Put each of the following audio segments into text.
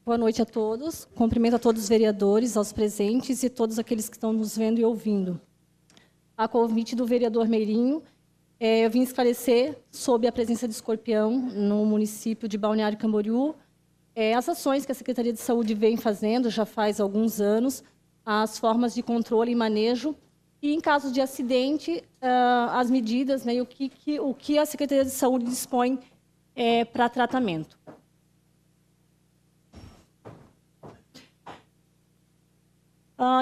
Boa noite a todos. Cumprimento a todos os vereadores, aos presentes e todos aqueles que estão nos vendo e ouvindo. A convite do vereador Meirinho, eu vim esclarecer sobre a presença de escorpião no município de Balneário Camboriú, as ações que a Secretaria de Saúde vem fazendo já faz alguns anos, as formas de controle e manejo, e, em caso de acidente, as medidas, né, e o que a Secretaria de Saúde dispõe para tratamento.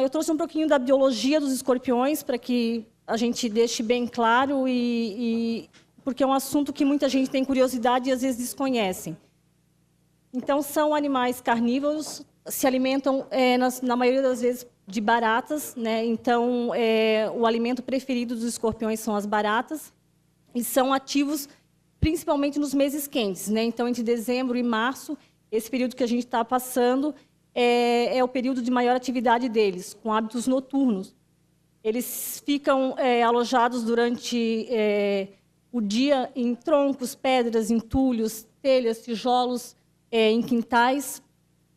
Eu trouxe um pouquinho da biologia dos escorpiões para que a gente deixe bem claro, porque é um assunto que muita gente tem curiosidade e às vezes desconhece. Então, são animais carnívoros, se alimentam, na maioria das vezes, de baratas, né? Então, o alimento preferido dos escorpiões são as baratas, e são ativos principalmente nos meses quentes, né? Então, entre dezembro e março, esse período que a gente está passando, é o período de maior atividade deles, com hábitos noturnos. Eles ficam alojados durante o dia em troncos, pedras, entulhos, telhas, tijolos, em quintais,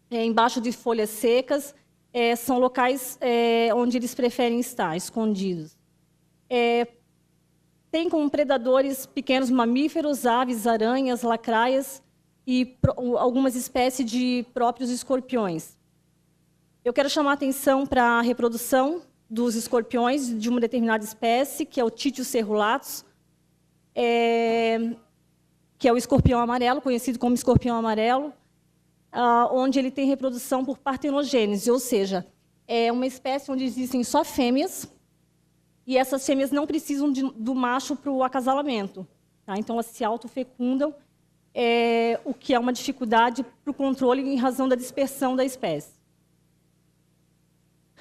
embaixo de folhas secas. São locais onde eles preferem estar, escondidos. Tem como predadores pequenos mamíferos, aves, aranhas, lacraias, e algumas espécies de próprios escorpiões. Eu quero chamar a atenção para a reprodução dos escorpiões de uma determinada espécie, que é o Titius cerulatus, que é o escorpião amarelo, conhecido como escorpião amarelo, onde ele tem reprodução por partenogênese, ou seja, é uma espécie onde existem só fêmeas, e essas fêmeas não precisam do macho para o acasalamento. Tá? Então, elas se autofecundam, o que é uma dificuldade para o controle em razão da dispersão da espécie.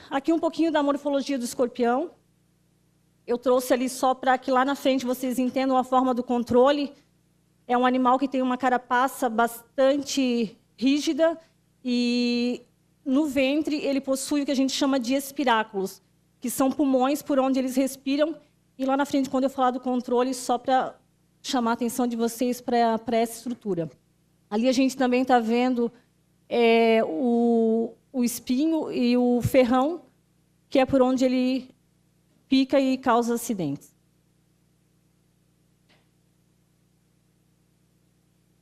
Aqui um pouquinho da morfologia do escorpião. Eu trouxe ali só para que lá na frente vocês entendam a forma do controle. É um animal que tem uma carapaça bastante rígida e no ventre ele possui o que a gente chama de espiráculos, que são pulmões por onde eles respiram. E lá na frente, quando eu falar do controle, só para chamar a atenção de vocês para essa estrutura. Ali a gente também está vendo o espinho e o ferrão, que é por onde ele pica e causa acidentes.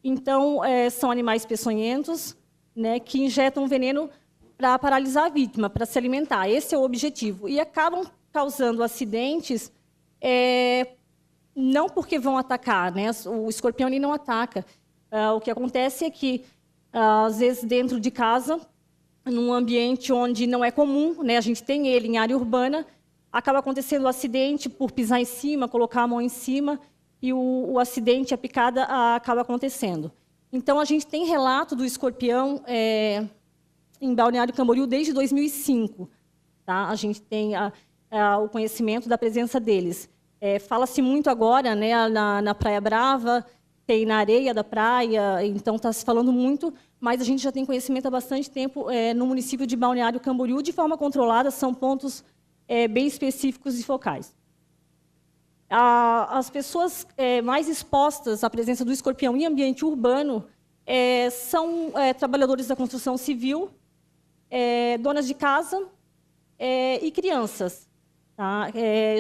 Então, são animais peçonhentos, né, que injetam veneno para paralisar a vítima, para se alimentar. Esse é o objetivo. E acabam causando acidentes, não porque vão atacar, né? O escorpião ele não ataca. O que acontece é que, às vezes, dentro de casa, num ambiente onde não é comum, né? A gente tem ele em área urbana, acaba acontecendo o acidente por pisar em cima, colocar a mão em cima, e o acidente, a picada, acaba acontecendo. Então, a gente tem relato do escorpião em Balneário Camboriú desde 2005. Tá? A gente tem o conhecimento da presença deles. Fala-se muito agora, né, na Praia Brava, tem na areia da praia, então está se falando muito, mas a gente já tem conhecimento há bastante tempo no município de Balneário Camboriú, de forma controlada, são pontos bem específicos e focais. As pessoas mais expostas à presença do escorpião em ambiente urbano são trabalhadores da construção civil, donas de casa e crianças. Tá?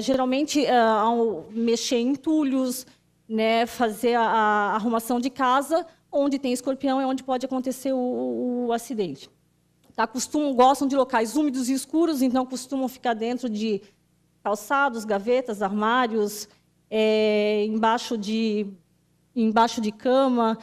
Geralmente, ao mexer em entulhos, né, fazer a arrumação de casa, onde tem escorpião é onde pode acontecer o acidente. Tá? Gostam de locais úmidos e escuros, então costumam ficar dentro de calçados, gavetas, armários, embaixo de cama.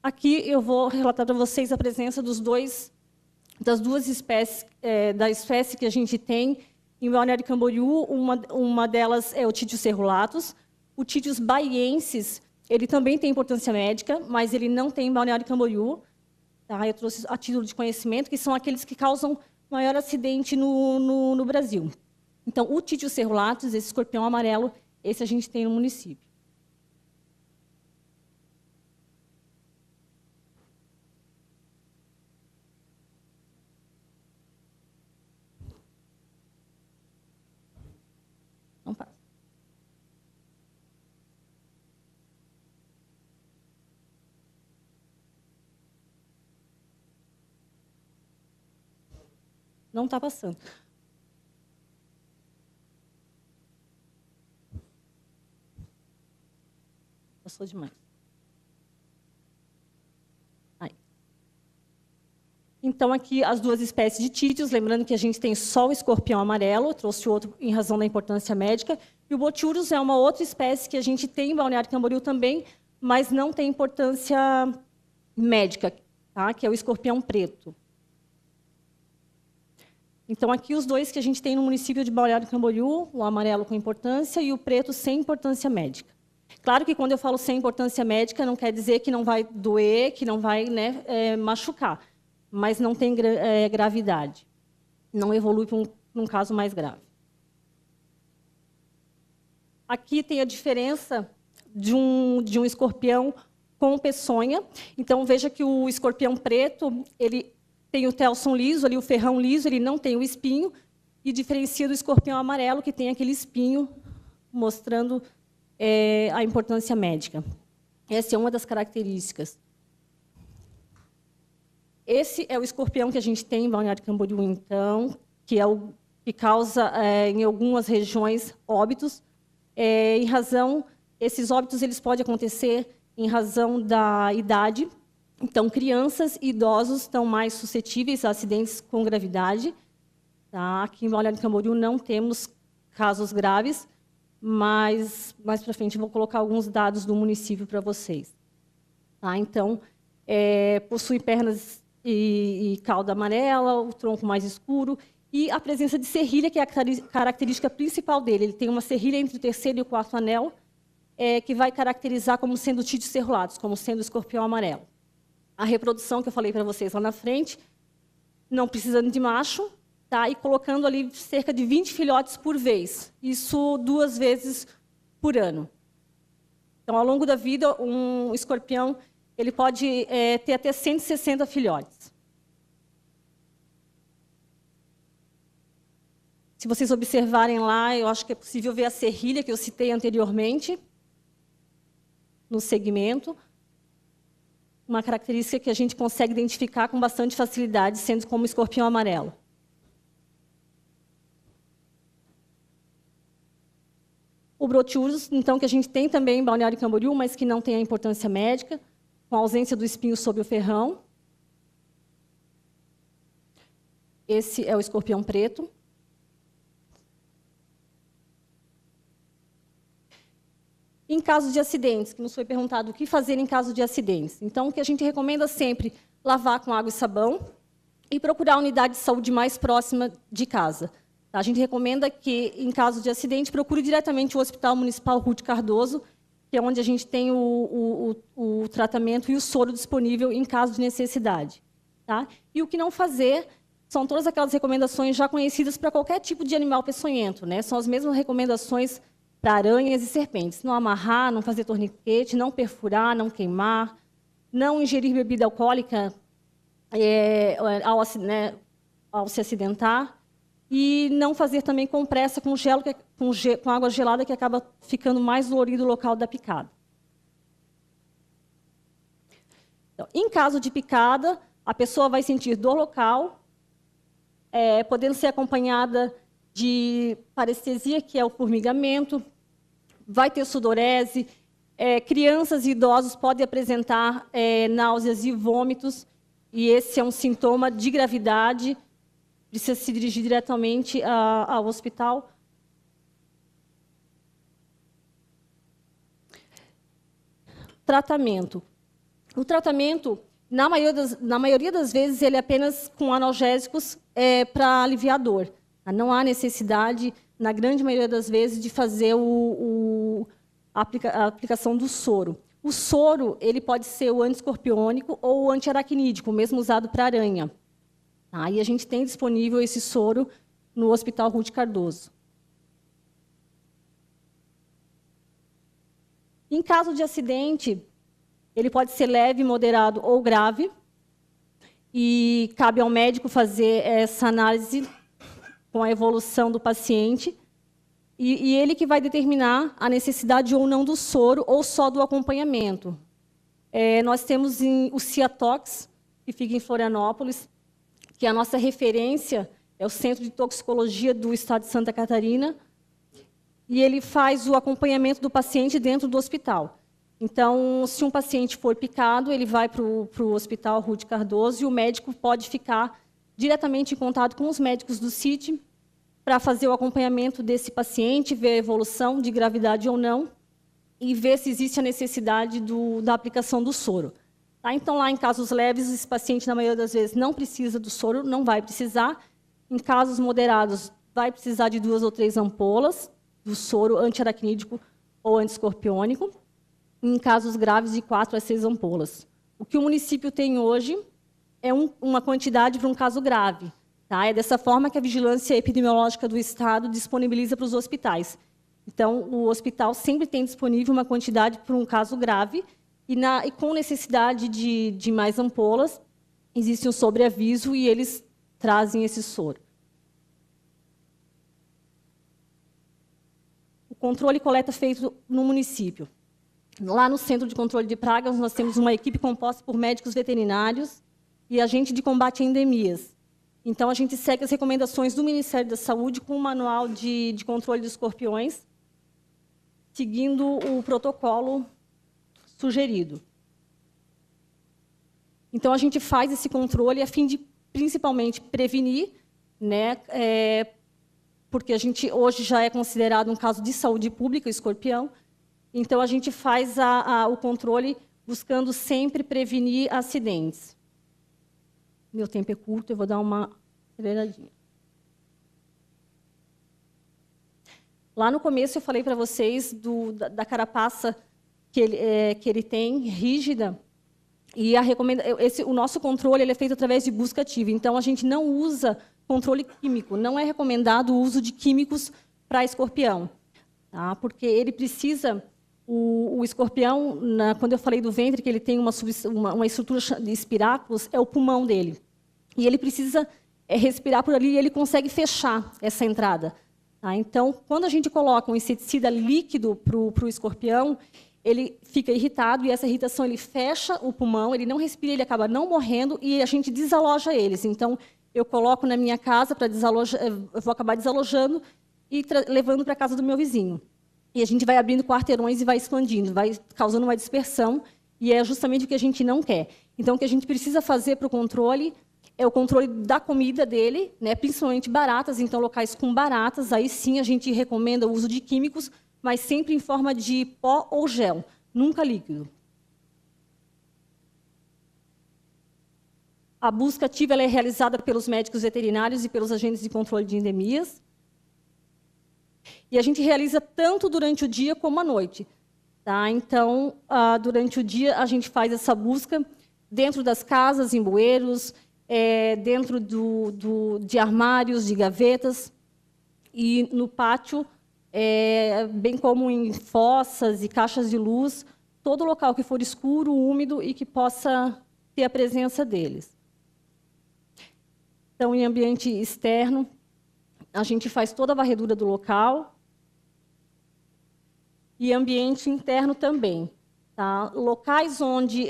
Aqui eu vou relatar para vocês a presença das duas espécies, da espécie que a gente tem em Balneário Camboriú. Uma delas é o Titius cerulatus. O Titius baiensis, ele também tem importância médica, mas ele não tem em Balneário Camboriú. Tá? Eu trouxe a título de conhecimento, que são aqueles que causam maior acidente no Brasil. Então, o Titius cerulatus, esse escorpião amarelo, esse a gente tem no município. Não passa. Não está passando. Passou demais. Aí. Então, aqui as duas espécies de títios, lembrando que a gente tem só o escorpião amarelo, eu trouxe outro em razão da importância médica, e o botiurus é uma outra espécie que a gente tem em Balneário Camboriú também, mas não tem importância médica, tá? Que é o escorpião preto. Então, aqui os dois que a gente tem no município de Balneário Camboriú, o amarelo com importância e o preto sem importância médica. Claro que quando eu falo sem importância médica, não quer dizer que não vai doer, que não vai, né, machucar, mas não tem gravidade. Não evolui para um caso mais grave. Aqui tem a diferença de um escorpião com peçonha. Então, veja que o escorpião preto, ele tem o telson liso, ali, o ferrão liso, ele não tem o espinho, e diferencia do escorpião amarelo, que tem aquele espinho, mostrando a importância médica. Essa é uma das características. Esse é o escorpião que a gente tem em Balneário Camboriú, então, que é o que causa, em algumas regiões, óbitos. Esses óbitos eles podem acontecer em razão da idade. Então, crianças e idosos estão mais suscetíveis a acidentes com gravidade. Tá? Aqui em Balneário Camboriú não temos casos graves, mas mais para frente eu vou colocar alguns dados do município para vocês. Tá? Então, possui pernas e cauda amarela, o tronco mais escuro, e a presença de serrilha, que é a característica principal dele. Ele tem uma serrilha entre o terceiro e o quarto anel, que vai caracterizar como sendo títios cerulados, como sendo escorpião amarelo. A reprodução que eu falei para vocês lá na frente, não precisando de macho, tá? E colocando ali cerca de 20 filhotes por vez. Isso 2 vezes por ano. Então, ao longo da vida, um escorpião ele pode ter até 160 filhotes. Se vocês observarem lá, eu acho que é possível ver a serrilha que eu citei anteriormente, no segmento. Uma característica que a gente consegue identificar com bastante facilidade, sendo como escorpião amarelo. O brotiurus, então, que a gente tem também em Balneário Camboriú, mas que não tem a importância médica, com a ausência do espinho sobre o ferrão. Esse é o escorpião preto. Em caso de acidentes, que nos foi perguntado o que fazer em caso de acidentes. Então, o que a gente recomenda sempre, lavar com água e sabão e procurar a unidade de saúde mais próxima de casa. A gente recomenda que, em caso de acidente, procure diretamente o Hospital Municipal Ruth Cardoso, que é onde a gente tem o tratamento e o soro disponível em caso de necessidade. Tá? E o que não fazer são todas aquelas recomendações já conhecidas para qualquer tipo de animal peçonhento, né? São as mesmas recomendações para aranhas e serpentes. Não amarrar, não fazer torniquete, não perfurar, não queimar, não ingerir bebida alcoólica ao se acidentar, e não fazer também compressa com água gelada, que acaba ficando mais dolorido o local da picada. Então, em caso de picada, a pessoa vai sentir dor local, podendo ser acompanhada de parestesia, que é o formigamento, vai ter sudorese, crianças e idosos podem apresentar náuseas e vômitos, e esse é um sintoma de gravidade, precisa se dirigir diretamente ao hospital. Tratamento. O tratamento, na maioria das vezes, ele é apenas com analgésicos para aliviar a dor. Não há necessidade, na grande maioria das vezes, de fazer a aplicação do soro. O soro ele pode ser o antiescorpiônico ou o antiaracnídico, mesmo usado para aranha. E a gente tem disponível esse soro no Hospital Ruth Cardoso. Em caso de acidente, ele pode ser leve, moderado ou grave, e cabe ao médico fazer essa análise com a evolução do paciente, e ele que vai determinar a necessidade ou não do soro, ou só do acompanhamento. Nós temos o Ciatox, que fica em Florianópolis, que é a nossa referência, é o Centro de Toxicologia do Estado de Santa Catarina, e ele faz o acompanhamento do paciente dentro do hospital. Então, se um paciente for picado, ele vai para o Hospital Ruth Cardoso e o médico pode ficar diretamente em contato com os médicos do CIT para fazer o acompanhamento desse paciente, ver a evolução de gravidade ou não e ver se existe a necessidade da aplicação do soro. Tá? Então, lá em casos leves, esse paciente, na maioria das vezes, não precisa do soro, não vai precisar. Em casos moderados, vai precisar de 2 ou 3 ampolas do soro antiaracnídico ou antiescorpiônico. Em casos graves, de 4 a 6 ampolas. O que o município tem hoje é uma quantidade para um caso grave. Tá? É dessa forma que a vigilância epidemiológica do Estado disponibiliza para os hospitais. Então, o hospital sempre tem disponível uma quantidade para um caso grave e com necessidade de mais ampolas, existe um sobreaviso e eles trazem esse soro. O controle e coleta feito no município. Lá no Centro de Controle de Pragas, nós temos uma equipe composta por médicos veterinários e agente de combate a endemias. Então, a gente segue as recomendações do Ministério da Saúde com o manual de controle de escorpiões, seguindo o protocolo sugerido. Então, a gente faz esse controle a fim de, principalmente, prevenir, né, porque a gente hoje já é considerado um caso de saúde pública, o escorpião. Então, a gente faz o controle buscando sempre prevenir acidentes. Meu tempo é curto, eu vou dar uma aceleradinha. Lá no começo, eu falei para vocês da carapaça que ele tem, rígida, e o nosso controle ele é feito através de busca ativa. Então, a gente não usa controle químico. Não é recomendado o uso de químicos para escorpião, tá? Porque ele precisa... O escorpião, quando eu falei do ventre, que ele tem uma estrutura de espiráculos, é o pulmão dele. E ele precisa respirar por ali e ele consegue fechar essa entrada. Tá? Então, quando a gente coloca um inseticida líquido para o escorpião, ele fica irritado e essa irritação ele fecha o pulmão, ele não respira, ele acaba não morrendo e a gente desaloja eles. Então, eu coloco na minha casa para desalojar, eu vou acabar desalojando e levando para a casa do meu vizinho. E a gente vai abrindo quarteirões e vai expandindo, vai causando uma dispersão, e é justamente o que a gente não quer. Então, o que a gente precisa fazer para o controle é o controle da comida dele, né, principalmente baratas, então locais com baratas, aí sim a gente recomenda o uso de químicos, mas sempre em forma de pó ou gel, nunca líquido. A busca ativa ela é realizada pelos médicos veterinários e pelos agentes de controle de endemias. E a gente realiza tanto durante o dia como à noite. Tá? Então, durante o dia, a gente faz essa busca dentro das casas, em bueiros, dentro de armários, de gavetas, e no pátio, bem como em fossas e caixas de luz, todo local que for escuro, úmido e que possa ter a presença deles. Então, em ambiente externo, a gente faz toda a varredura do local e ambiente interno também. Tá? Locais onde,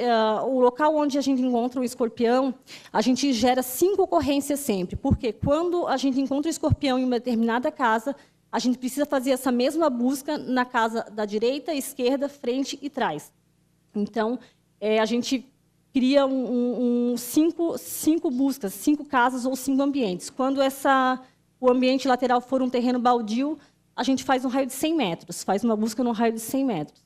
o local onde a gente encontra o escorpião, a gente gera 5 ocorrências sempre, porque quando a gente encontra o escorpião em uma determinada casa, a gente precisa fazer essa mesma busca na casa da direita, esquerda, frente e trás. Então, a gente cria 5 buscas, 5 casas ou 5 ambientes. Quando o ambiente lateral for um terreno baldio, a gente faz um raio de 100 metros, faz uma busca no raio de 100 metros.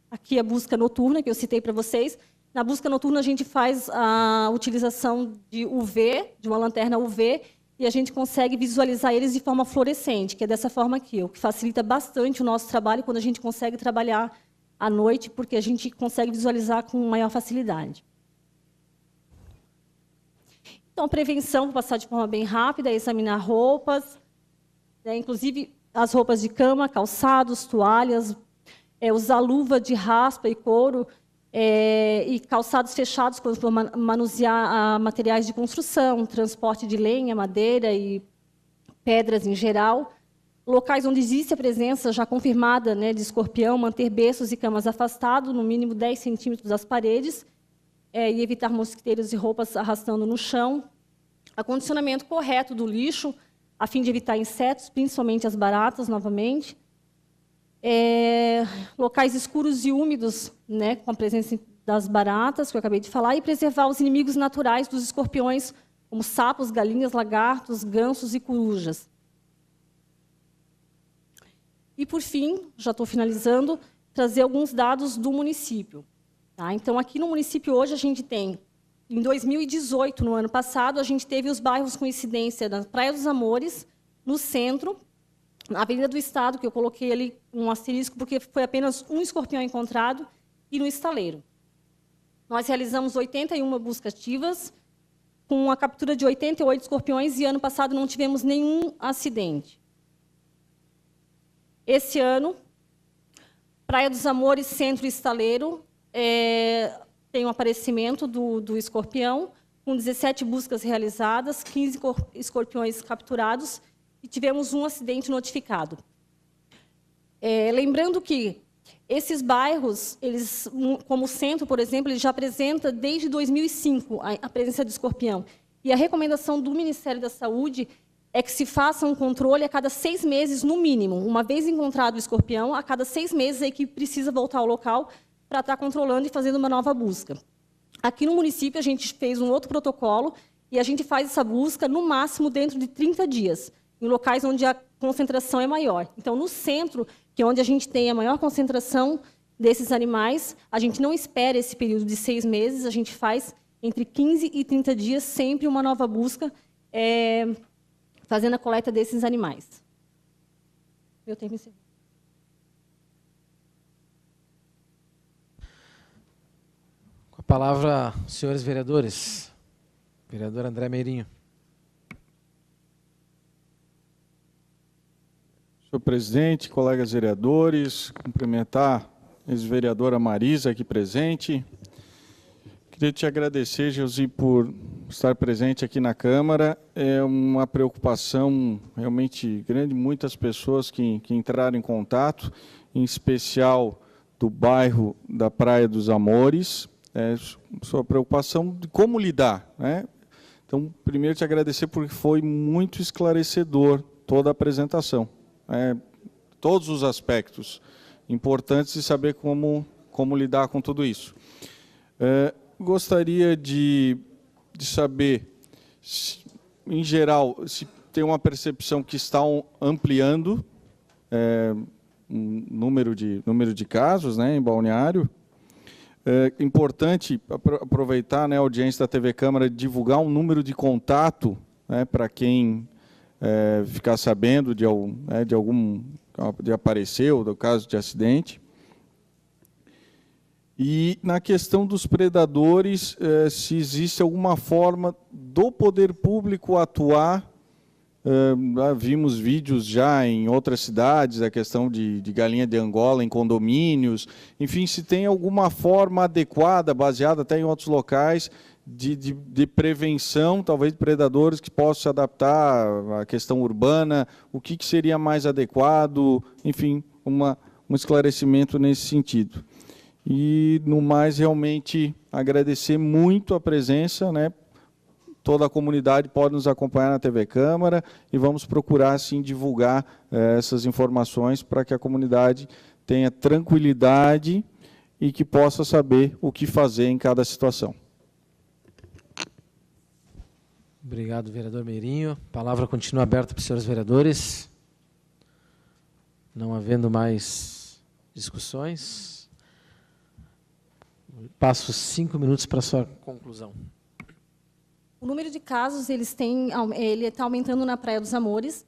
Aqui a busca noturna, que eu citei para vocês. Na busca noturna, a gente faz a utilização de UV, de uma lanterna UV, e a gente consegue visualizar eles de forma fluorescente, que é dessa forma aqui, o que facilita bastante o nosso trabalho quando a gente consegue trabalhar à noite, porque a gente consegue visualizar com maior facilidade. Então, prevenção, vou passar de forma bem rápida, é examinar roupas, inclusive as roupas de cama, calçados, toalhas, usar luva de raspa e couro, e calçados fechados, quando for manusear materiais de construção, transporte de lenha, madeira e pedras em geral. Locais onde existe a presença já confirmada, né, de escorpião, manter berços e camas afastados, no mínimo 10 centímetros das paredes, e evitar mosquiteiros e roupas arrastando no chão. Acondicionamento correto do lixo, a fim de evitar insetos, principalmente as baratas, novamente. Locais escuros e úmidos, né, com a presença das baratas, que eu acabei de falar, e preservar os inimigos naturais dos escorpiões, como sapos, galinhas, lagartos, gansos e corujas. E, por fim, já estou finalizando, trazer alguns dados do município. Tá? Então, aqui no município, hoje, a gente tem, em 2018, no ano passado, a gente teve os bairros com incidência da Praia dos Amores, no centro, na Avenida do Estado, que eu coloquei ali um asterisco, porque foi apenas um escorpião encontrado, e no Estaleiro. Nós realizamos 81 buscas ativas, com a captura de 88 escorpiões, e ano passado não tivemos nenhum acidente. Esse ano, Praia dos Amores, Centro e Estaleiro, tem um aparecimento do escorpião, com 17 buscas realizadas, 15 escorpiões capturados, e tivemos um acidente notificado. Lembrando que esses bairros, eles, como o centro, por exemplo, ele já apresenta desde 2005 a presença de escorpião. E a recomendação do Ministério da Saúde é que se faça um controle a cada 6 meses, no mínimo. Uma vez encontrado o escorpião, a cada 6 meses a equipe precisa voltar ao local para estar controlando e fazendo uma nova busca. Aqui no município, a gente fez um outro protocolo e a gente faz essa busca, no máximo, dentro de 30 dias, em locais onde a concentração é maior. Então, no centro, que é onde a gente tem a maior concentração desses animais, a gente não espera esse período de 6 meses, a gente faz entre 15 e 30 dias, sempre uma nova busca, fazendo a coleta desses animais. Meu tempo encerrou. Com a palavra, senhores vereadores. Vereador André Meirinho. Senhor presidente, colegas vereadores, cumprimentar a ex-vereadora Marisa aqui presente. Queria te agradecer, Josi, por estar presente aqui na Câmara. É uma preocupação realmente grande, muitas pessoas que entraram em contato, em especial do bairro da Praia dos Amores. Sua preocupação de como lidar, né? Então, primeiro te agradecer porque foi muito esclarecedor toda a apresentação. Todos os aspectos importantes de saber como lidar com tudo isso. Gostaria de saber, em geral, se tem uma percepção que estão ampliando número de casos, né, em Balneário. É importante aproveitar, né, a audiência da TV Câmara, divulgar um número de contato, né, para quem ficar sabendo de aparecer ou do caso de acidente. E na questão dos predadores, se existe alguma forma do poder público atuar. Vimos vídeos já em outras cidades, a questão de galinha de Angola em condomínios, enfim, se tem alguma forma adequada, baseada até em outros locais, de prevenção, talvez de predadores que possam se adaptar à questão urbana, o que seria mais adequado, enfim, um esclarecimento nesse sentido. E, no mais, realmente agradecer muito a presença, né? Toda a comunidade pode nos acompanhar na TV Câmara e vamos procurar, assim, divulgar essas informações para que a comunidade tenha tranquilidade e que possa saber o que fazer em cada situação. Obrigado, vereador Meirinho. A palavra continua aberta para os senhores vereadores. Não havendo mais discussões, passo 5 minutos para a sua conclusão. O número de casos ele está aumentando na Praia dos Amores,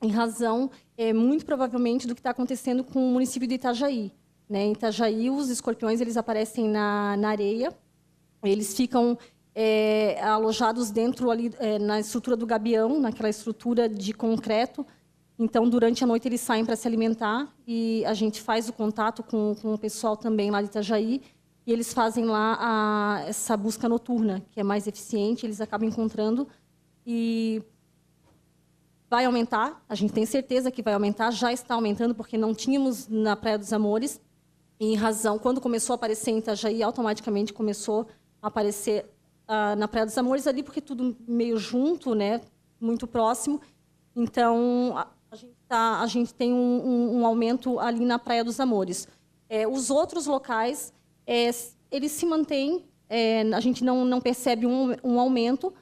em razão, muito provavelmente, do que está acontecendo com o município de Itajaí. Né? Em Itajaí, os escorpiões eles aparecem na areia, eles ficam alojados dentro ali, na estrutura do gabião, naquela estrutura de concreto. Então, durante a noite, eles saem para se alimentar e a gente faz o contato com o pessoal também lá de Itajaí e eles fazem lá essa busca noturna, que é mais eficiente, eles acabam encontrando e vai aumentar, a gente tem certeza que vai aumentar, já está aumentando, porque não tínhamos na Praia dos Amores, em razão, quando começou a aparecer em Itajaí, automaticamente começou a aparecer na Praia dos Amores ali, porque tudo meio junto, né, muito próximo. Então, a gente tem um aumento ali na Praia dos Amores. Os outros locais, eles se mantêm, a gente não percebe um aumento,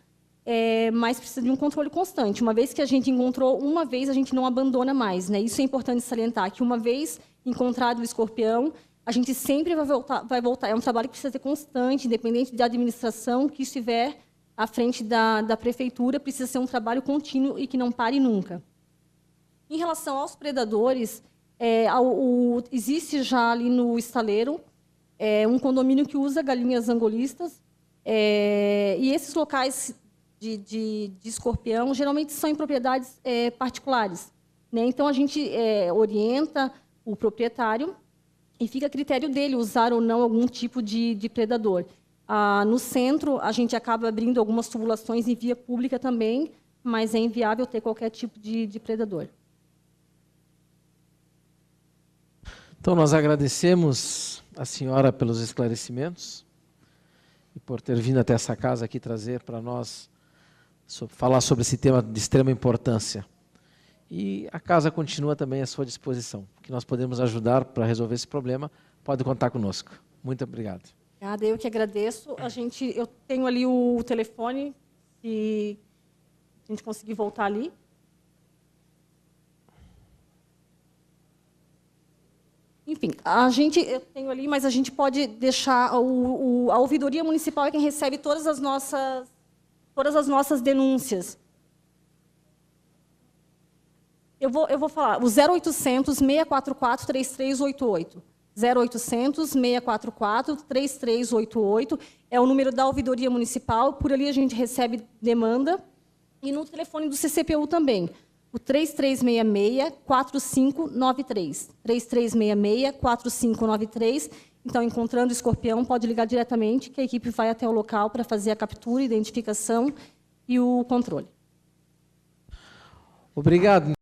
mas precisa de um controle constante. Uma vez que a gente encontrou, uma vez a gente não abandona mais, né? Isso é importante salientar, que uma vez encontrado o escorpião, a gente sempre vai voltar. É um trabalho que precisa ser constante, independente da administração que estiver à frente da prefeitura, precisa ser um trabalho contínuo e que não pare nunca. Em relação aos predadores, existe já ali no estaleiro um condomínio que usa galinhas angolistas, e esses locais de escorpião geralmente são em propriedades particulares, né? Então, a gente orienta o proprietário e fica a critério dele usar ou não algum tipo de predador. No centro, a gente acaba abrindo algumas tubulações em via pública também, mas é inviável ter qualquer tipo de predador. Então, nós agradecemos a senhora pelos esclarecimentos e por ter vindo até essa casa aqui trazer para nós, falar sobre esse tema de extrema importância. E a casa continua também à sua disposição. Que nós podemos ajudar para resolver esse problema, pode contar conosco. Muito obrigado. Obrigada, eu que agradeço. Eu tenho ali o telefone, se a gente conseguir voltar ali. Enfim, eu tenho ali, mas a gente pode deixar, a ouvidoria municipal é quem recebe todas as nossas denúncias. Eu vou falar, o 0800 644 3388. 0800 644 3388 é o número da ouvidoria municipal, por ali a gente recebe demanda, e no telefone do CCPU também, o 3366-4593. 3366-4593. Então, encontrando o escorpião, pode ligar diretamente, que a equipe vai até o local para fazer a captura, identificação e o controle. Obrigado.